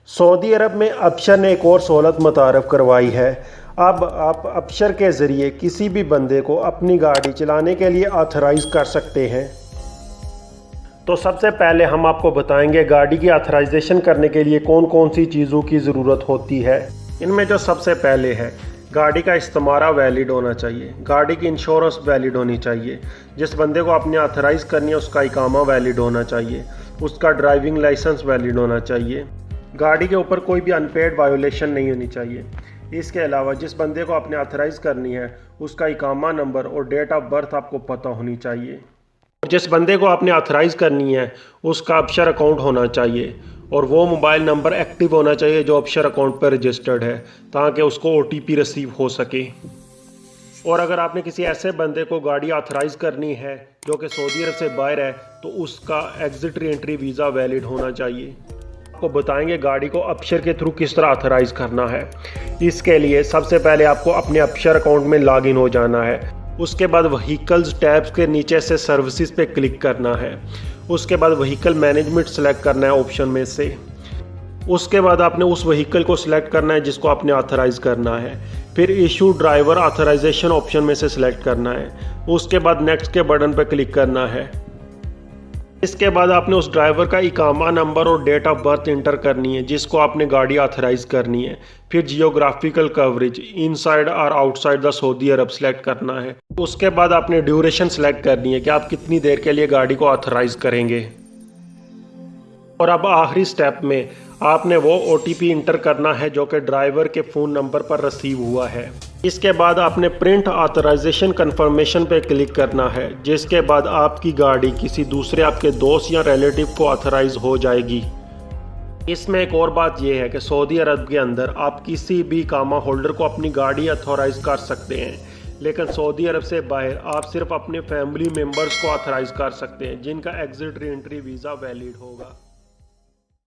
Saudi अरब में Absher ने एक और सहूलत मुतारफ़ करवाई है। अब आप अबशर के ज़रिए किसी भी बंदे को अपनी गाड़ी चलाने के लिए ऑथराइज़ कर सकते हैं। तो सबसे पहले हम आपको बताएंगे गाड़ी की ऑथराइजेशन करने के लिए कौन कौन सी चीज़ों की ज़रूरत होती है। इनमें जो सबसे पहले है, गाड़ी का इस्तेमारा वैलिड होना चाहिए, गाड़ी की इंश्योरेंस वैलिड होनी चाहिए, जिस बंदे को आपने ऑथराइज़ करनी है उसका इकामा वैलिड होना चाहिए, उसका ड्राइविंग लाइसेंस वैलिड होना चाहिए, गाड़ी के ऊपर कोई भी अनपेड वायोलेशन नहीं होनी चाहिए। इसके अलावा जिस बंदे को आपने ऑथराइज़ करनी है उसका इकामा नंबर और डेट ऑफ बर्थ आपको पता होनी चाहिए। जिस बंदे को आपने ऑथराइज़ करनी है उसका अबशर अकाउंट होना चाहिए और वो मोबाइल नंबर एक्टिव होना चाहिए जो अबशर अकाउंट पर रजिस्टर्ड है, ताकि उसको OTP रिसीव हो सके। और अगर आपने किसी ऐसे बंदे को गाड़ी ऑथराइज़ करनी है जो कि सऊदी अरब से बाहर है तो उसका exit re entry visa valid होना चाहिए। आपको बताएंगे गाड़ी को अबशर के थ्रू किस तरह ऑथराइज़ करना है। इसके लिए सबसे पहले आपको अपने अबशर अकाउंट में लॉगिन हो जाना है। उसके बाद व्हीकल्स टैब्स के नीचे से सर्विसेज पे क्लिक करना है। उसके बाद व्हीकल मैनेजमेंट सेलेक्ट करना है ऑप्शन में से। उसके बाद आपने उस व्हीकल को सिलेक्ट करना है जिसको आपने ऑथराइज़ करना है। फिर इशू ड्राइवर ऑथराइजेशन ऑप्शन में से सिलेक्ट करना है। उसके बाद नेक्स्ट के बटन पर क्लिक करना है। इसके बाद आपने उस ड्राइवर का इकामा नंबर और डेट ऑफ बर्थ इंटर करनी है जिसको आपने गाड़ी ऑथराइज़ करनी है। फिर जियोग्राफिकल कवरेज इनसाइड और outside the Saudi Arab select करना है। उसके बाद आपने ड्यूरेशन सेलेक्ट करनी है कि आप कितनी देर के लिए गाड़ी को ऑथराइज़ करेंगे। और अब आखिरी स्टेप में आपने वो OTP इंटर करना है जो कि ड्राइवर के फ़ोन नंबर पर रिसीव हुआ है। इसके बाद आपने प्रिंट ऑथराइजेशन कंफर्मेशन पे क्लिक करना है, जिसके बाद आपकी गाड़ी किसी दूसरे आपके दोस्त या रिलेटिव को ऑथराइज़ हो जाएगी। इसमें एक और बात यह है कि सऊदी अरब के अंदर आप किसी भी इकामा होल्डर को अपनी गाड़ी ऑथराइज़ कर सकते हैं, लेकिन सऊदी अरब से बाहर आप सिर्फ अपने फैमिली मेम्बर्स को ऑथराइज़ कर सकते हैं जिनका exit re entry visa valid होगा।